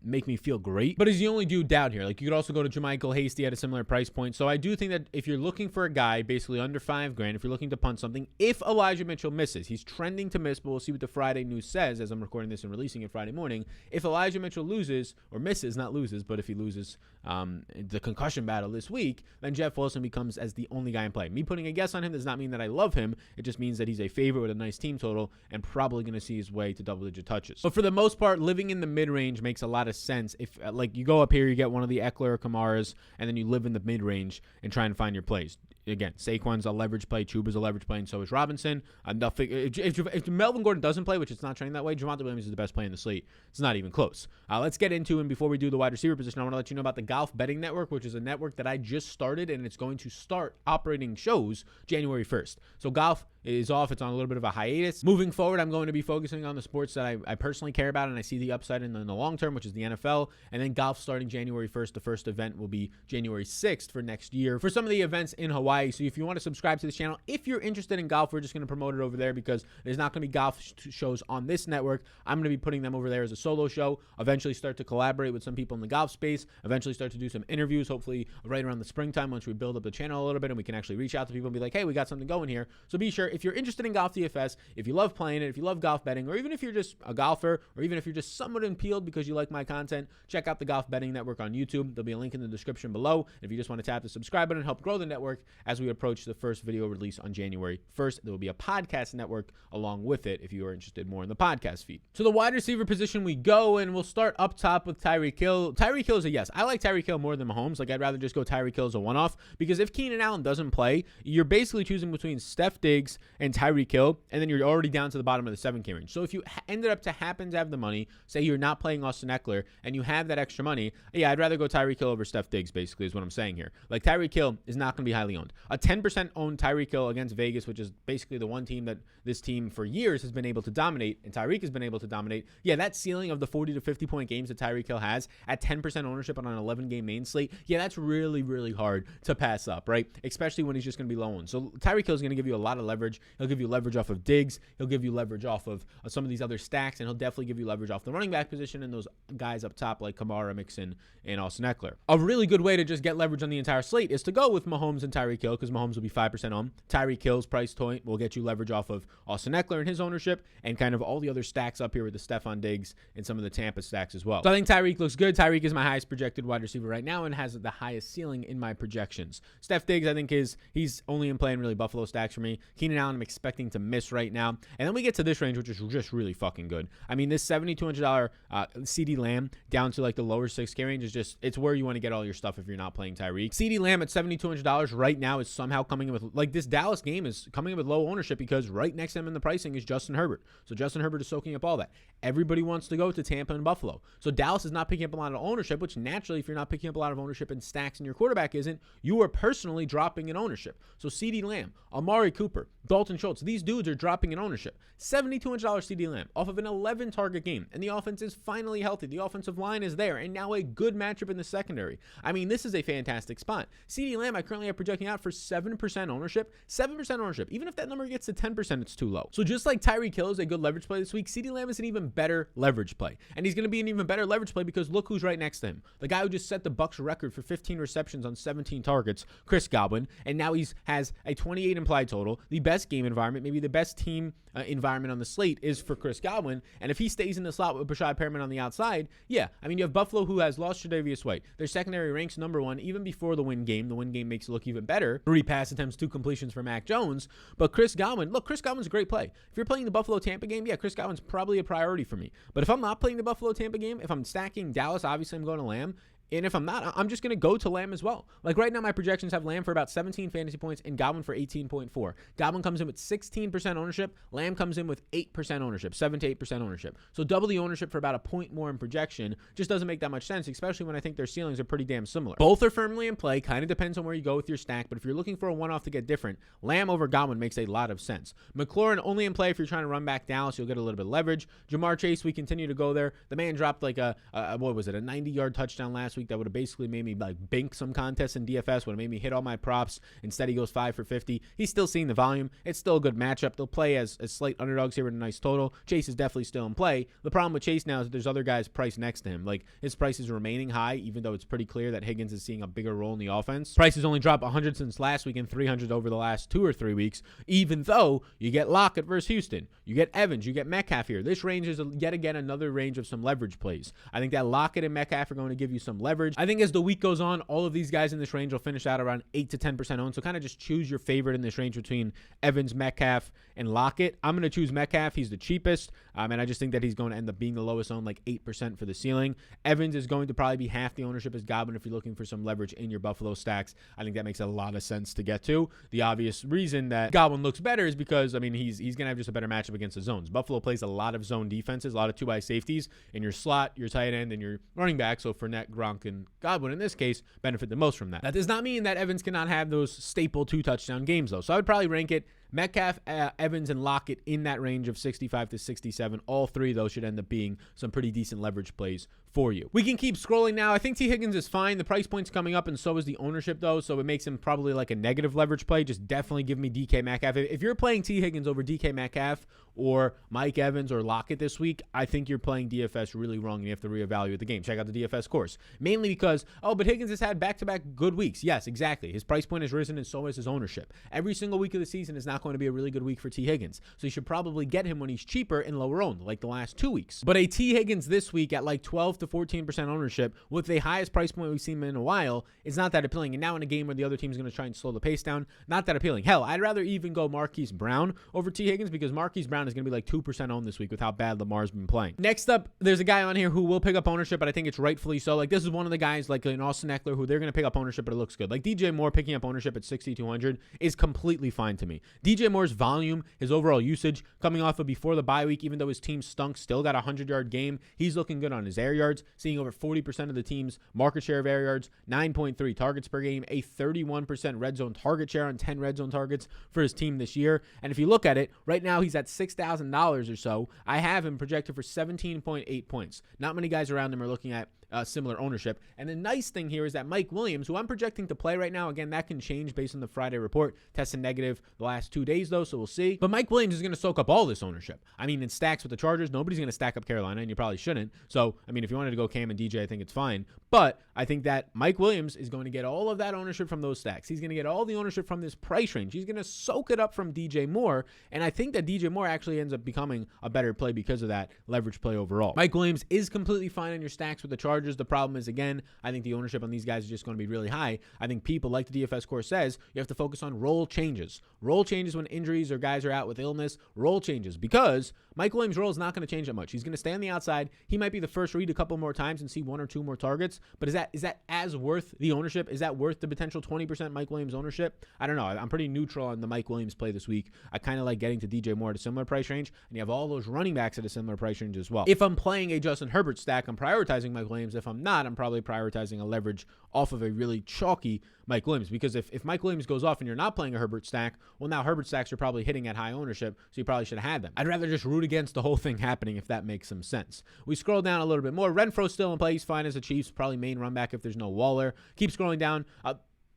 make me feel great, but he's the only dude down here. Like, you could also go to Jermichael Hasty at a similar price point. So I do think that if you're looking for a guy basically under $5,000, if you're looking to punt something, if Elijah Mitchell misses, he's trending to miss, but we'll see what the Friday news says as I'm recording this and releasing it Friday morning. If Elijah Mitchell loses, or misses, not loses, but if he loses the concussion battle this week, then Jeff Wilson becomes as the only guy in play. Me putting a guess on him does not mean that I love him. It just means that he's a favorite with a nice team total and probably going to see his way to double-digit touches. But for the most part, living in the mid-range makes a lot of sense. If like you go up here, you get one of the Ekeler or Kamaras, and then you live in the mid-range and try and find your plays. Again, Saquon's a leverage play, Chuba's a leverage play, and so is Robinson. If Melvin Gordon doesn't play, which it's not trending that way, Javonte Williams is the best play in the slate. It's not even close. Let's get into, and before we do the wide receiver position, I want to let you know about the Golf Betting Network, which is a network that I just started, and it's going to start operating shows January 1st. So golf is off. It's on a little bit of a hiatus. Moving forward, I'm going to be focusing on the sports that I personally care about and I see the upside in the long term, which is the NFL, and then golf starting January 1st. The first event will be January 6th for next year for some of the events in Hawaii. So if you want to subscribe to this channel, if you're interested in golf, we're just going to promote it over there because there's not going to be golf shows on this network. I'm going to be putting them over there as a solo show, eventually start to collaborate with some people in the golf space, eventually start to do some interviews, hopefully right around the springtime once we build up the channel a little bit and we can actually reach out to people and be like, hey, we got something going here. So be sure, if you're interested in golf DFS, if you love playing it, if you love golf betting, or even if you're just a golfer, or even if you're just somewhat appealed because you like my content, check out the Golf Betting Network on YouTube. There'll be a link in the description below. If you just want to tap the subscribe button and help grow the network as we approach the first video release on January 1st, there will be a podcast network along with it if you are interested more in the podcast feed. So the wide receiver position we go, and we'll start up top with Tyreek Hill. Tyreek Hill is a yes. I like Tyreek Hill more than Mahomes. Like, I'd rather just go Tyreek Hill as a one-off because if Keenan Allen doesn't play, you're basically choosing between Steph Diggs and Tyreek Hill, and then you're already down to the bottom of the 7K range. So if you ended up to happen to have the money, say you're not playing Austin Ekeler, and you have that extra money, yeah, I'd rather go Tyreek Hill over Steph Diggs, basically, is what I'm saying here. Like, Tyreek Hill is not going to be highly owned. A 10% owned Tyreek Hill against Vegas, which is basically the one team that this team for years has been able to dominate, and Tyreek has been able to dominate. Yeah, that ceiling of the 40 to 50 point games that Tyreek Hill has at 10% ownership on an 11-game main slate, yeah, that's really, really hard to pass up, right? Especially when he's just going to be low owned. So Tyreek Hill is going to give you a lot of leverage. He'll give you leverage off of Diggs. He'll give you leverage off of some of these other stacks, and he'll definitely give you leverage off the running back position and those guys up top like Kamara, Mixon, and Austin Ekeler. A really good way to just get leverage on the entire slate is to go with Mahomes and Tyreek Hill because Mahomes will be 5% owned. Tyreek Hill's price point will get you leverage off of Austin Ekeler and his ownership and kind of all the other stacks up here with the Stephon Diggs and some of the Tampa stacks as well. So I think Tyreek looks good. Tyreek is my highest projected wide receiver right now and has the highest ceiling in my projections. Steph Diggs, I think he's only in playing really Buffalo stacks for me. Keenan Allen, I'm expecting to miss right now. And then we get to this range, which is just really fucking good. I mean, this $7,200 CeeDee Lamb down to like the lower 6K range is just, it's where you want to get all your stuff if you're not playing Tyreek. CeeDee Lamb at $7,200 right now is somehow coming in with, like, this Dallas game is coming in with low ownership because right next to him in the pricing is Justin Herbert. So Justin Herbert is soaking up all that. Everybody wants to go to Tampa and Buffalo. So Dallas is not picking up a lot of ownership, which naturally, if you're not picking up a lot of ownership in stacks and your quarterback isn't, you are personally dropping in ownership. So CeeDee Lamb, Amari Cooper, Dalton Schultz, these dudes are dropping in ownership. $7,200 CeeDee Lamb off of an 11-target game, and the offense is finally healthy. The offensive line is there, and now a good matchup in the secondary. I mean, this is a fantastic spot. CeeDee Lamb, I currently have projecting out for 7% ownership. 7% ownership. Even if that number gets to 10%, it's too low. So just like Tyreek Hill is a good leverage play this week, CeeDee Lamb is an even better leverage play. And he's going to be an even better leverage play because look who's right next to him. The guy who just set the Bucs record for 15 receptions on 17 targets, Chris Godwin, and now has a 28 implied total. The best game environment, maybe the best team environment on the slate is for Chris Godwin. And if he stays in the slot with Brashad Perriman on the outside, yeah, I mean, you have Buffalo who has lost Tre'Davious White. Their secondary ranks number one even before the win game. The win game makes it look even better. 3 pass attempts, 2 completions for Mac Jones. But Chris Godwin, look, Chris Godwin's a great play. If you're playing the Buffalo-Tampa game, yeah, Chris Godwin's probably a priority for me. But if I'm not playing the Buffalo-Tampa game, if I'm stacking Dallas, obviously I'm going to Lamb. And if I'm not, I'm just going to go to Lamb as well. Like right now, my projections have Lamb for about 17 fantasy points and Godwin for 18.4. Godwin comes in with 16% ownership. Lamb comes in with 8% ownership, 7 to 8% ownership. So double the ownership for about a point more in projection just doesn't make that much sense, especially when I think their ceilings are pretty damn similar. Both are firmly in play. Kind of depends on where you go with your stack. But if you're looking for a one-off to get different, Lamb over Godwin makes a lot of sense. McLaurin only in play if you're trying to run back Dallas. You'll get a little bit of leverage. Jamar Chase, we continue to go there. The man dropped like a 90-yard touchdown last week last week that would have basically made me like bink some contests in DFS, would have made me hit all my props. Instead, he goes 5 for 50. He's still seeing the volume. It's still a good matchup. They'll play as slight underdogs here with a nice total. Chase is definitely still in play. The problem with Chase now is that there's other guys priced next to him. Like, his price is remaining high, even though it's pretty clear that Higgins is seeing a bigger role in the offense. Price has only dropped 100 since last week and 300 over the last 2 or 3 weeks, even though you get Lockett versus Houston. You get Evans. You get Metcalf here. This range is yet again another range of some leverage plays. I think that Lockett and Metcalf are going to give you some leverage. I think as the week goes on, all of these guys in this range will finish out around 8 to 10% owned. So kind of just choose your favorite in this range between Evans, Metcalf, and Lockett. I'm going to choose Metcalf. He's the cheapest, and I just think that he's going to end up being the lowest owned, like 8% for the ceiling. Evans is going to probably be half the ownership as Godwin if you're looking for some leverage in your Buffalo stacks. I think that makes a lot of sense to get to. The obvious reason that Godwin looks better is because, I mean, he's going to have just a better matchup against the zones. Buffalo plays a lot of zone defenses, a lot of 2-eye safeties in your slot, your tight end, and your running back. So Fournette, Gronk, and Godwin in this case benefit the most from that. That does not mean that Evans cannot have those staple 2-touchdown games, though. So I would probably rank it Metcalf, Evans, and Lockett in that range of 65 to 67. All three, though, should end up being some pretty decent leverage plays for you. We can keep scrolling now. I think T. Higgins is fine. The price point's coming up, and so is the ownership, though, so it makes him probably like a negative leverage play. Just definitely give me DK Metcalf. If you're playing T. Higgins over DK Metcalf or Mike Evans or Lockett this week, I think you're playing DFS really wrong, and you have to reevaluate the game. Check out the DFS course. Mainly because, but Higgins has had back-to-back good weeks. Yes, exactly. His price point has risen, and so has his ownership. Every single week of the season is not going to be a really good week for T. Higgins, so you should probably get him when he's cheaper and lower owned, like the last 2 weeks. But a T. Higgins this week at like 12 to 14% ownership with the highest price point we've seen in a while is not that appealing. And now in a game where the other team's going to try and slow the pace down, not that appealing. Hell, I'd rather even go Marquise Brown over T. Higgins because Marquise Brown is going to be like 2% owned this week with how bad Lamar's been playing. Next up, there's a guy on here who will pick up ownership, but I think it's rightfully so. Like, this is one of the guys like an Austin Ekeler who they're going to pick up ownership, but it looks good. Like DJ Moore picking up ownership at 6,200 is completely fine to me. DJ Moore's volume, his overall usage coming off of before the bye week, even though his team stunk, still got a 100-yard game. He's looking good on his air yards, seeing over 40% of the team's market share of air yards, 9.3 targets per game, a 31% red zone target share on 10 red zone targets for his team this year. And if you look at it, right now he's at $6,000 or so. I have him projected for 17.8 points. Not many guys around him are looking at similar ownership. And the nice thing here is that Mike Williams, who I'm projecting to play right now, again, that can change based on the Friday report, tested negative the last 2 days, though, so we'll see. But Mike Williams is going to soak up all this ownership. I mean, in stacks with the Chargers, nobody's going to stack up Carolina, and you probably shouldn't. So, I mean, if you wanted to go Cam and DJ, I think it's fine. But I think that Mike Williams is going to get all of that ownership from those stacks. He's going to get all the ownership from this price range. He's going to soak it up from DJ Moore, and I think that DJ Moore actually ends up becoming a better play because of that leverage play overall. Mike Williams is completely fine in your stacks with the Chargers. The problem is, again, I think the ownership on these guys is just going to be really high. I think people, like the DFS course says, you have to focus on role changes. Role changes when injuries or guys are out with illness. Role changes because Mike Williams' role is not going to change that much. He's going to stay on the outside. He might be the first read a couple more times and see 1 or 2 more targets. But is that as worth the ownership? Is that worth the potential 20% Mike Williams ownership? I don't know. I'm pretty neutral on the Mike Williams play this week. I kind of like getting to DJ Moore at a similar price range, and you have all those running backs at a similar price range as well. If I'm playing a Justin Herbert stack, I'm prioritizing Mike Williams. If I'm not, I'm probably prioritizing a leverage off of a really chalky Mike Williams, because if Mike Williams goes off and you're not playing a Herbert stack, well, now Herbert stacks are probably hitting at high ownership, so you probably should have had them. I'd rather just root against the whole thing happening, if that makes some sense. We scroll down a little bit more. Renfro's still in play. He's fine as the Chiefs, probably main run back if there's no Waller. Keep scrolling down.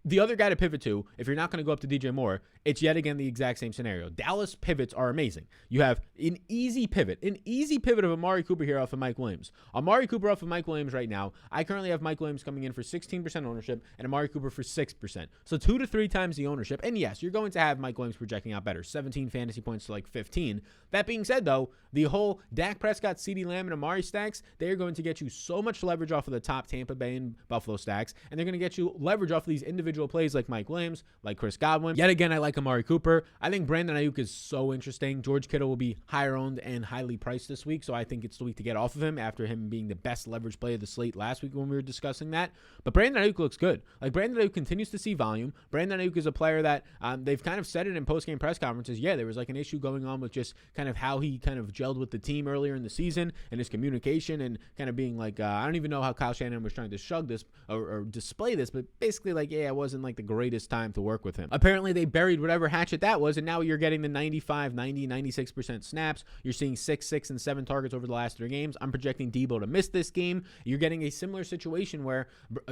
The other guy to pivot to, if you're not going to go up to DJ Moore, it's yet again the exact same scenario. Dallas pivots are amazing. You have an easy pivot of Amari Cooper here off of Mike Williams. Amari Cooper off of Mike Williams right now. I currently have Mike Williams coming in for 16% ownership and Amari Cooper for 6%. So 2 to 3 times the ownership. And yes, you're going to have Mike Williams projecting out better, 17 fantasy points to like 15. That being said, though, the whole Dak Prescott, CeeDee Lamb, and Amari stacks, they're going to get you so much leverage off of the top Tampa Bay and Buffalo stacks, and they're going to get you leverage off of these individual plays like Mike Williams, like Chris Godwin. Yet again, I like Amari Cooper. I think Brandon Ayuk is so interesting. George Kittle will be higher owned and highly priced this week, so I think it's the week to get off of him after him being the best leverage play of the slate last week when we were discussing that. But Brandon Ayuk looks good. Like, Brandon Ayuk continues to see volume. Brandon Ayuk is a player that they've kind of said it in post-game press conferences. Yeah, there was like an issue going on with just kind of how he kind of gelled with the team earlier in the season and his communication and kind of being like, I don't even know how Kyle Shanahan was trying to shug this or display this, but basically like, yeah, wasn't like the greatest time to work with him. Apparently they buried whatever hatchet that was, and now you're getting the 95, 90, 96% snaps. You're seeing 6, and 7 targets over the last 3 games. I'm projecting Debo to miss this game. You're getting a similar situation where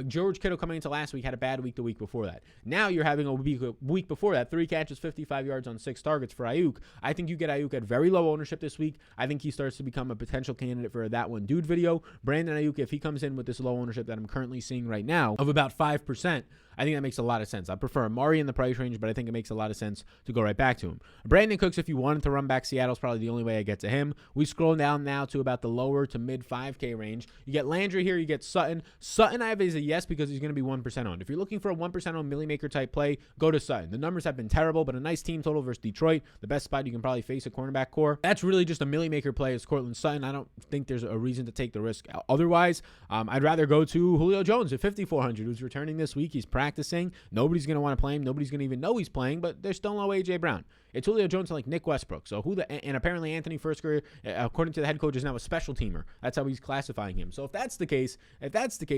George Kittle coming into last week had a bad week the week before that. Now you're having a week before that, 3 catches, 55 yards on 6 targets for Ayuk. I think you get Ayuk at very low ownership this week. I think he starts to become a potential candidate for that one dude video. Brandon Ayuk, if he comes in with this low ownership that I'm currently seeing right now of about 5%, I think that makes a lot of sense. I prefer Amari in the price range, but I think it makes a lot of sense to go right back to him. Brandon Cooks, if you wanted to run back Seattle, is probably the only way I get to him. We scroll down now to about the lower to mid 5K range. You get Landry here. You get Sutton. Sutton I have as a yes because he's going to be 1% owned. If you're looking for a 1% owned Millie Maker type play, go to Sutton. The numbers have been terrible, but a nice team total versus Detroit. The best spot you can probably face a cornerback core. That's really just a Millie Maker play is Cortland Sutton. I don't think there's a reason to take the risk otherwise. I'd rather go to Julio Jones at 5,400, who's returning this week. He's practicing. Nobody's going to want to play him. Nobody's going to even know he's playing, but there's still no A.J. Brown. It's Julio Jones and like Nick Westbrook. So and apparently Anthony Firkser, according to the head coach, is now a special teamer. That's how he's classifying him. So if that's the case,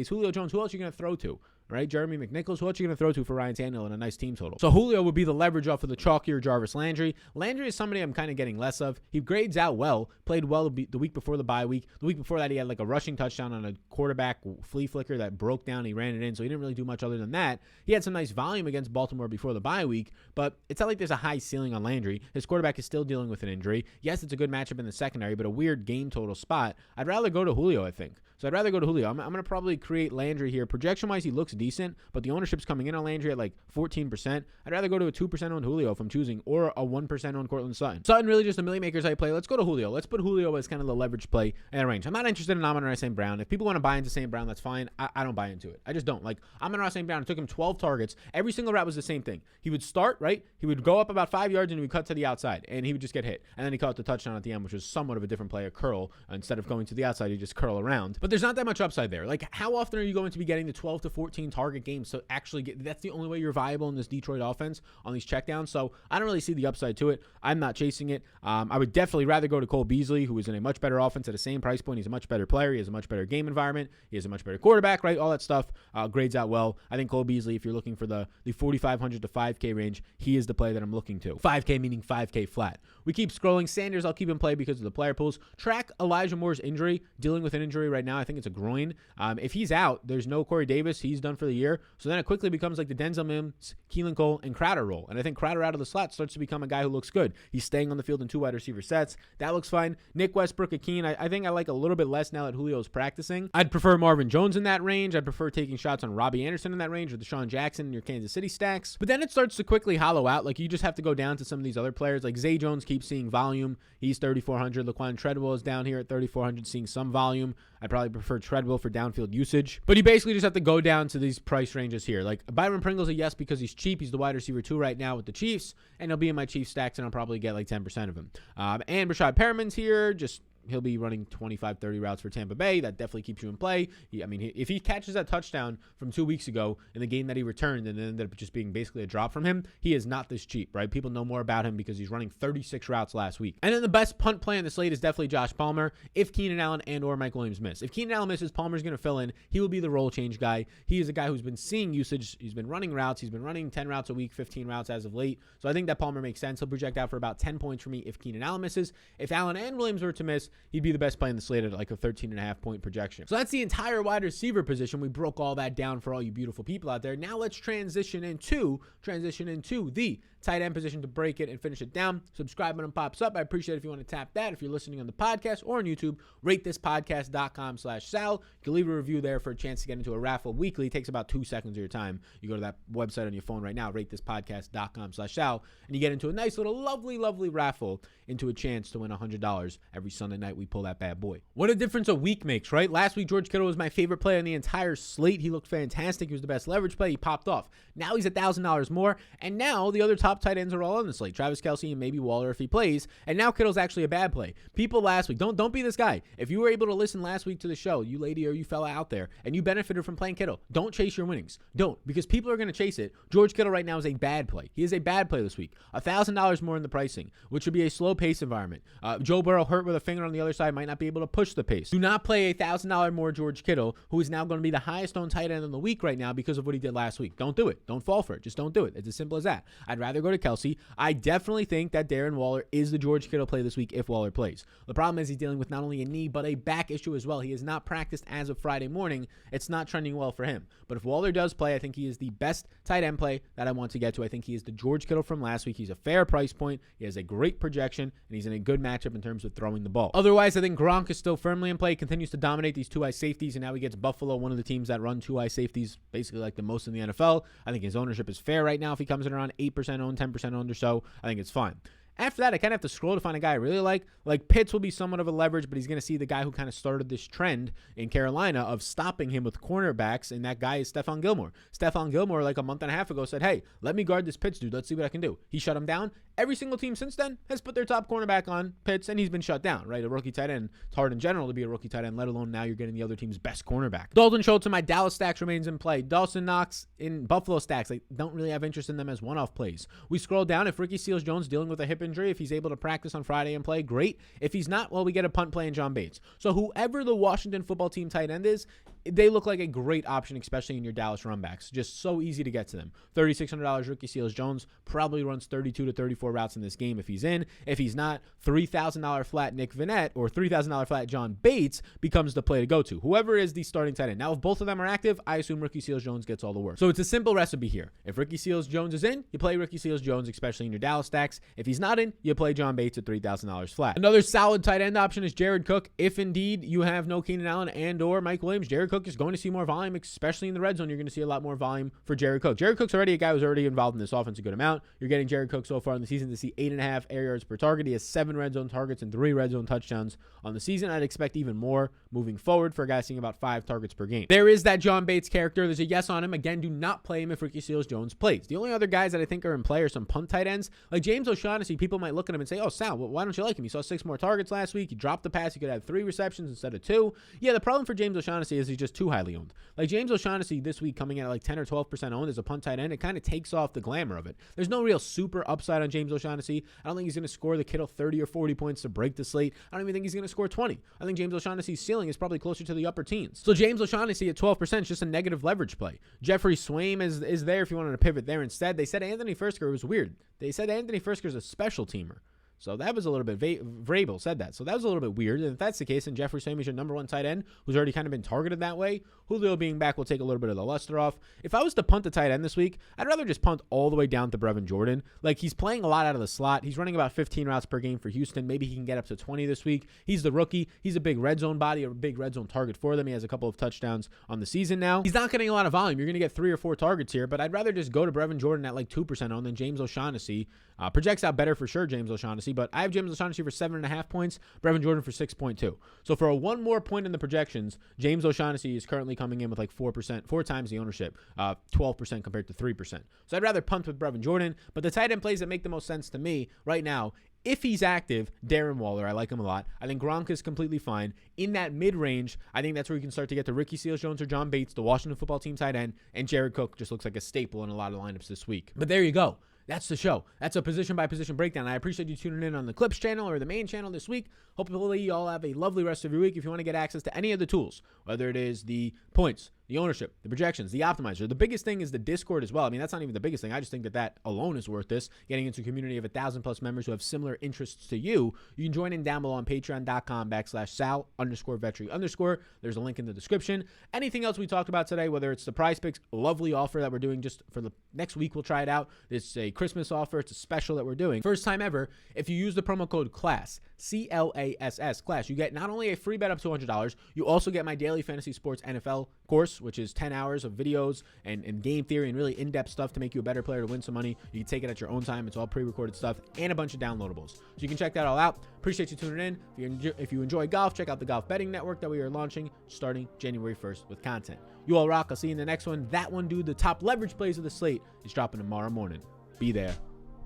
Julio Jones, who else are you going to throw to? Right? Jeremy McNichols, who else are you going to throw to for Ryan Tannehill in a nice team total? So Julio would be the leverage off of the chalkier Jarvis Landry. Landry is somebody I'm kind of getting less of. He grades out well, played well the week before the bye week. The week before that, he had like a rushing touchdown on a quarterback flea flicker that broke down. He ran it in, so he didn't really do much other than that. He had some nice volume against Baltimore before the bye week, but it's not like there's a high ceiling on Landry. His quarterback is still dealing with an injury. Yes, it's a good matchup in the secondary, but a weird game total spot. I'd rather go to Julio, I think. So I'd rather go to Julio. I'm going to probably create Landry here. Projection-wise, he looks decent, but the ownership's coming in on Landry at like 14%. I'd rather go to a 2% on Julio if I'm choosing, or a 1% on Cortland Sutton. Sutton really just a Millie Makers I play. Let's go to Julio. Let's put Julio as kind of the leverage play in a range. I'm not interested in Amon-Ra St. Brown. If people want to buy into St. Brown, that's fine. I don't buy into it. I just don't. Like Amon-Ra St. Brown, it took him 12 targets. Every single route was the same thing. He would start, right? He would go up about 5 yards and he would cut to the outside, and he would just get hit. And then he caught the touchdown at the end, which was somewhat of a different play, a curl. Instead of going to the outside, you just curl around. But there's not that much upside there. Like, how often are you going to be getting the 12 to 14 target games? So actually that's the only way you're viable in this Detroit offense on these checkdowns. So I don't really see the upside to it. I'm not chasing it. I would definitely rather go to Cole Beasley, who is in a much better offense at the same price point. He's a much better player. He has a much better game environment. He has a much better quarterback, right? All that stuff grades out well. I think Cole Beasley, if you're looking for the 4,500 to 5K range, he is the play that I'm looking to. 5K meaning 5K flat. We keep scrolling. Sanders, I'll keep in play because of the player pools. Track Elijah Moore's injury, dealing with an injury right now. I think it's a groin. If he's out, there's no Corey Davis. He's done for the year. So then it quickly becomes like the Denzel Mims, Keelan Cole, and Crowder role. And I think Crowder out of the slot starts to become a guy who looks good. He's staying on the field in 2 wide receiver sets. That looks fine. Nick Westbrook, Akeen, I think I like a little bit less now that Julio's practicing. I'd prefer Marvin Jones in that range. I'd prefer taking shots on Robbie Anderson in that range or Deshaun Jackson in your Kansas City stacks. But then it starts to quickly hollow out. Like, you just have to go down to some of these other players. Like Zay Jones keeps seeing volume. He's 3,400. Laquan Treadwell is down here at 3,400, seeing some volume. I'd probably prefer Treadwell for downfield usage. But you basically just have to go down to these price ranges here. Like Byron Pringle's a yes because he's cheap. He's the wide receiver 2 right now with the Chiefs, and he'll be in my Chiefs stacks, and I'll probably get like 10% of him. And Rashad Perriman's here, just he'll be running 25, 30 routes for Tampa Bay. That definitely keeps you in play. If he catches that touchdown from 2 weeks ago in the game that he returned and then ended up just being basically a drop from him, he is not this cheap, right? People know more about him because he's running 36 routes last week. And then the best punt play on the slate is definitely Josh Palmer if Keenan Allen and or Mike Williams miss. If Keenan Allen misses, Palmer's going to fill in. He will be the role change guy. He is a guy who's been seeing usage. He's been running routes. He's been running 10 routes a week, 15 routes as of late. So I think that Palmer makes sense. He'll project out for about 10 points for me if Keenan Allen misses. If Allen and Williams were to miss, he'd be the best play in the slate at like a 13.5 point projection. So that's the entire wide receiver position. We broke all that down for all you beautiful people out there. Now let's transition into the tight end position to break it and finish it down. Subscribe button pops up. I appreciate it if you want to tap that. If you're listening on the podcast or on YouTube, ratethispodcast.com/Sal. You can leave a review there for a chance to get into a raffle weekly. It takes about 2 seconds of your time. You go to that website on your phone right now, ratethispodcast.com/Sal, and you get into a nice little lovely raffle into a chance to win $100 every Sunday night. We pull that bad boy. What a difference a week makes, right? Last week, George Kittle was my favorite play on the entire slate. He looked fantastic. He was the best leverage play. He popped off. Now he's $1,000 more, and now the other top tight ends are all on the slate. Travis Kelce and maybe Waller if he plays, and now Kittle's actually a bad play. People last week, don't be this guy. If you were able to listen last week to the show, you lady or you fella out there, and you benefited from playing Kittle, don't chase your winnings. Don't, because people are going to chase it. George Kittle right now is a bad play. He is a bad play this week. $1,000 more in the pricing, which would be a slow pace environment. Joe Burrow hurt with a finger on on the other side might not be able to push the pace. Do not play $1,000 more George Kittle, who is now going to be the highest owned tight end in the week right now because of what he did last week. Don't do it. Don't fall for it. Just don't do it. It's as simple as that. I'd rather go to Kelsey. I definitely think that Darren Waller is the George Kittle play this week if Waller plays. The problem is he's dealing with not only a knee, but a back issue as well. He has not practiced as of Friday morning. It's not trending well for him. But if Waller does play, I think he is the best tight end play that I want to get to. I think he is the George Kittle from last week. He's a fair price point. He has a great projection, and he's in a good matchup in terms of throwing the ball. Otherwise, I think Gronk is still firmly in play, continues to dominate these two-eye safeties, and now he gets Buffalo, one of the teams that run two-eye safeties basically like the most in the NFL. I think his ownership is fair right now. If he comes in around 8% owned, 10% owned or so, I think it's fine. After that, I kind of have to scroll to find a guy I really like. Like Pitts will be somewhat of a leverage, but he's going to see the guy who kind of started this trend in Carolina of stopping him with cornerbacks, and that guy is Stephon Gilmore. Stephon Gilmore, like a month and a half ago, said, hey, let me guard this Pitts dude. Let's see what I can do. He shut him down. Every single team since then has put their top cornerback on Pitts, and he's been shut down, right? A rookie tight end. It's hard in general to be a rookie tight end, let alone now you're getting the other team's best cornerback. Dalton Schultz in my Dallas stacks remains in play. Dawson Knox in Buffalo stacks. I don't really have interest in them as one-off plays. We scroll down. If Ricky Seals-Jones dealing with a hip injury, if he's able to practice on Friday and play, great. If he's not, well, we get a punt play in John Bates. So whoever the Washington football team tight end is, they look like a great option, especially in your Dallas runbacks. Just so easy to get to them. $3,600 Ricky Seals-Jones probably runs 32 to 34 routes in this game if he's in. If he's not, $3,000 flat Nick Vannett or $3,000 flat John Bates becomes the play to go to. Whoever is the starting tight end. Now, if both of them are active, I assume Ricky Seals-Jones gets all the work. So it's a simple recipe here. If Ricky Seals-Jones is in, you play Ricky Seals-Jones, especially in your Dallas stacks. If he's not in, you play John Bates at $3,000 flat. Another solid tight end option is Jared Cook. If indeed you have no Keenan Allen and or Mike Williams, Jared Cook is going to see more volume, especially in the red zone. You're going to see a lot more volume for Jared Cook. Jared Cook's already a guy who's already involved in this offense a good amount. You're getting Jared Cook so far in the season to see 8.5 air yards per target. He has 7 red zone targets and 3 red zone touchdowns on the season. I'd expect even more moving forward for a guy seeing about 5 targets per game. There is that John Bates character. There's a yes on him. Again, do not play him if Ricky Seals-Jones plays. The only other guys that I think are in play are some punt tight ends. Like James O'Shaughnessy, people might look at him and say, oh, Sal, why don't you like him? He saw 6 more targets last week. He dropped the pass. He could have 3 receptions instead of 2. Yeah, the problem for James O'Shaughnessy is he's just too highly owned. Like James O'Shaughnessy this week coming in at like 10 or 12% owned as a punt tight end, it kind of takes off the glamour of it. There's no real super upside on James O'Shaughnessy. I don't think he's going to score the Kittle 30 or 40 points to break the slate. I don't even think he's going to score 20. I think James O'Shaughnessy's ceiling is probably closer to the upper teens. So James O'Shaughnessy at 12% is just a negative leverage play. Jeffrey Swaim is there if you wanted to pivot there instead. They said Anthony Firkser was weird. They said Anthony Firkser is a special teamer. So that was a little bit, Vrabel said that. So that was a little bit weird. And if that's the case, then Jeffrey Swaim is your number 1 tight end, who's already kind of been targeted that way. Julio being back will take a little bit of the luster off. If I was to punt a tight end this week, I'd rather just punt all the way down to Brevin Jordan. Like, he's playing a lot out of the slot. He's running about 15 routes per game for Houston. Maybe he can get up to 20 this week. He's the rookie. He's a big red zone body, a big red zone target for them. He has a couple of touchdowns on the season now. He's not getting a lot of volume. You're going to get 3 or 4 targets here, but I'd rather just go to Brevin Jordan at like 2% on than James O'Shaughnessy. Projects out better for sure, James O'Shaughnessy, but I have James O'Shaughnessy for 7.5 points, Brevin Jordan for 6.2. So for a 1 more point in the projections, James O'Shaughnessy is currently coming in with like 4%, 4 times the ownership, 12% compared to 3%. So I'd rather punt with Brevin Jordan, but the tight end plays that make the most sense to me right now, if he's active, Darren Waller, I like him a lot. I think Gronk is completely fine. In that mid-range, I think that's where you can start to get to Ricky Seals-Jones or John Bates, the Washington football team tight end, and Jared Cook just looks like a staple in a lot of lineups this week. But there you go. That's the show. That's a position-by-position breakdown. I appreciate you tuning in on the Clips channel or the main channel this week. Hopefully, you all have a lovely rest of your week. If you want to get access to any of the tools, whether it is the points, the ownership, the projections, the optimizer, the biggest thing is the Discord as well. I mean, that's not even the biggest thing. I just think that alone is worth this. Getting into a community of 1,000+ members who have similar interests to you. You can join in down below on patreon.com/Sal_Vetri_. There's a link in the description. Anything else we talked about today, whether it's the Prize Picks, lovely offer that we're doing just for the next week, we'll try it out. It's a Christmas offer. It's a special that we're doing. First time ever, if you use the promo code CLASS, CLASS, CLASS, you get not only a free bet up to $100, you also get my daily fantasy sports NFL course, which is 10 hours of videos and game theory and really in-depth stuff to make you a better player to win some money. You can take it at your own time. It's all pre-recorded stuff and a bunch of downloadables. So you can check that all out. Appreciate you tuning in. If you enjoy golf, check out the Golf Betting Network that we are launching starting January 1st with content. You all rock. I'll see you in the next one. That one, dude, the top leverage plays of the slate is dropping tomorrow morning. Be there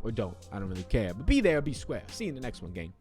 or don't. I don't really care. But be there or be square. See you in the next one, gang.